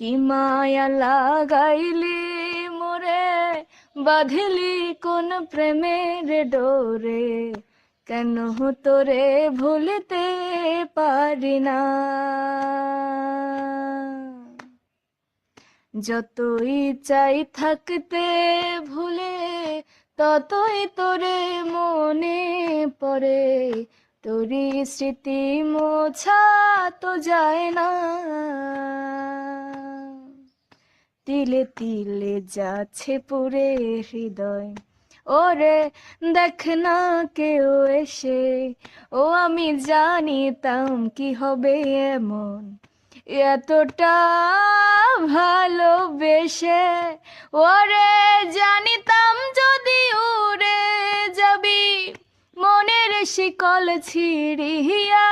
কি মায়া লাগাইলি মোরে, বাঁধিলি কোন প্রেমের ডোরে, কেন তোরে ভুলতে পারি না। যতই চাই থাকতে ভুলে, ততই তোরে মনে পড়ে, তোরই স্মৃতি মোছা তো যায় না। তিলে তিলে যাচ্ছে পুরে হৃদয়, ওরে দেখ না কেউ এসে, ও আমি জানিতাম কি হবে এমন, এতটা ভালোবেসে, ওরে জানিতাম যদি উড়ে যাবি মনের শিকল ছিড়িয়া,